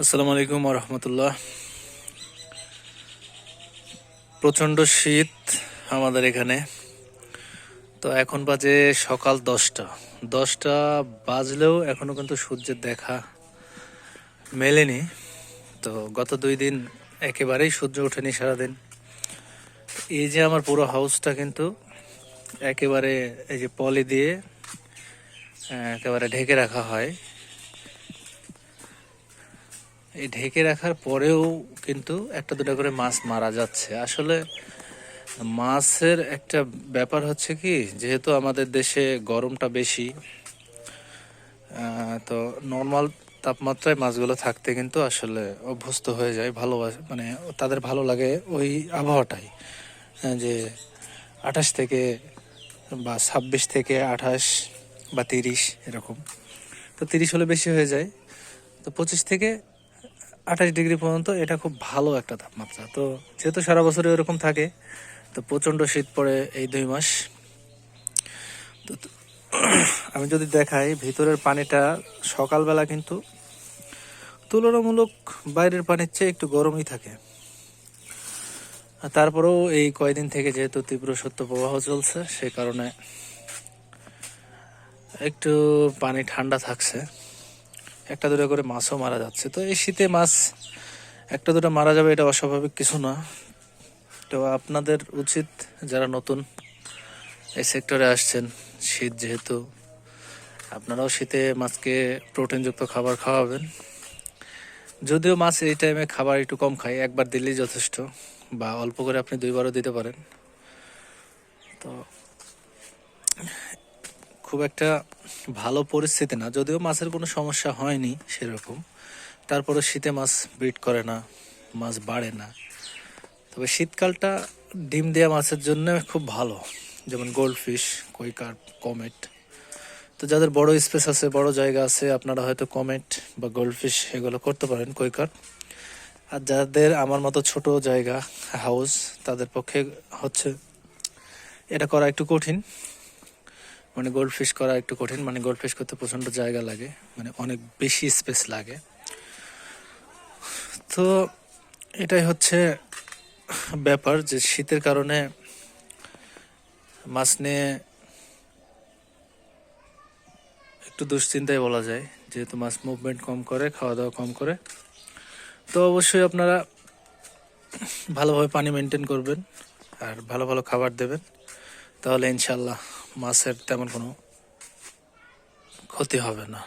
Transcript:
আসসালামু আলাইকুম রহমতুল্লাহ। প্রচণ্ড শীত আমাদের এখানে। তো এখন বাজে সকাল 10টা বাজলেও এখনো কিন্তু সূর্যের দেখা মেলেনি। তো গত 2 দিন একেবারেই সূর্য ওঠেনি সারাদিন। এই যে আমার পুরো হাউসটা কিন্তু একেবারে এই যে পলি দিয়ে একেবারে ঢেকে রাখা হয়। এই ঢেকে রাখার পরেও কিন্তু একটা দুটা করে মাছ মারা যাচ্ছে। আসলে মাছের একটা ব্যাপার হচ্ছে কি, যেহেতু আমাদের দেশে গরমটা বেশি, তো নর্মাল তাপমাত্রায় মাছগুলো থাকতে কিন্তু আসলে অভ্যস্ত হয়ে যায়, ভালোবাসে, মানে তাদের ভালো লাগে ওই আবহাওয়াটাই, যে 28 থেকে বা 26 থেকে 28 বা 30 এরকম। তো 30 হলে বেশি হয়ে যায়, তো 25 থেকে 28 ডিগ্রি পর্যন্ত এটা খুব ভালো একটা তাপমাত্রা। তো যেহেতু সারা বছর এরকম থাকে, তো প্রচণ্ড শীত পড়ে এই 2 মাস। তো আমি যদি দেখাই ভিতরের পানিটা সকালবেলা কিন্তু তুলনামূলক বাইরের পানির চেয়ে একটু গরমই থাকে। তারপরেও এই কয়দিন থেকে যেহেতু তীব্র শৈত্যপ্রবাহ চলছে, সে কারণে একটু পানি ঠান্ডা থাকছে, একটা দুটো করে মাছও মারা যাচ্ছে। তো এই শীতে মাছ একটা দুটো মারা যাবে, এটা অস্বাভাবিক কিছু না। তো আপনাদের উচিত, যারা নতুন এই সেক্টরে আসছেন, শীত যেহেতু, আপনারাও শীতে মাছকে প্রোটিনযুক্ত খাবার খাওয়াবেন। যদিও মাছ এই টাইমে খাবার একটু কম খায়, একবার দিলেই যথেষ্ট, বা অল্প করে আপনি 2বারও দিতে পারেন। তো খুব একটা ভালো পরিস্থিতি না, যদিও মাছের কোনো সমস্যা হয়নি সেরকম। তারপরে শীতে মাছ ব্রিড করে না, মাছ বাড়ে না। তবে শীতকালটা ডিম দেওয়া মাছের জন্য খুব ভালো, যেমন গোল্ডফিশ, কই কার্প, কমেট। তো যাদের বড় স্পেস আছে, বড় জায়গা আছে, আপনারা হয়তো কমেট বা গোল্ডফিশ এগুলো করতে পারেন, কই কার্প। আর যাদের আমার মতো ছোট জায়গা, হাউস, তাদের পক্ষে হচ্ছে এটা করা একটু কঠিন। মানে গোল্ডফিশ করা একটু কঠিন, মানে গোল্ডফিশ করতে প্রচণ্ড জায়গা লাগে, মানে অনেক বেশি স্পেস লাগে। তো এটাই হচ্ছে ব্যাপার, যে শীতের কারণে মাছ নিয়ে একটু দুশ্চিন্তায় বলা যায়, যেহেতু মাছ মুভমেন্ট কম করে, খাওয়া দাওয়া কম করে। তো অবশ্যই আপনারা ভালোভাবে পানি মেনটেন করবেন আর ভালো ভালো খাবার দেবেন, তাহলে ইনশাল্লাহ মাছের তেমন কোনো ক্ষতি হবে না।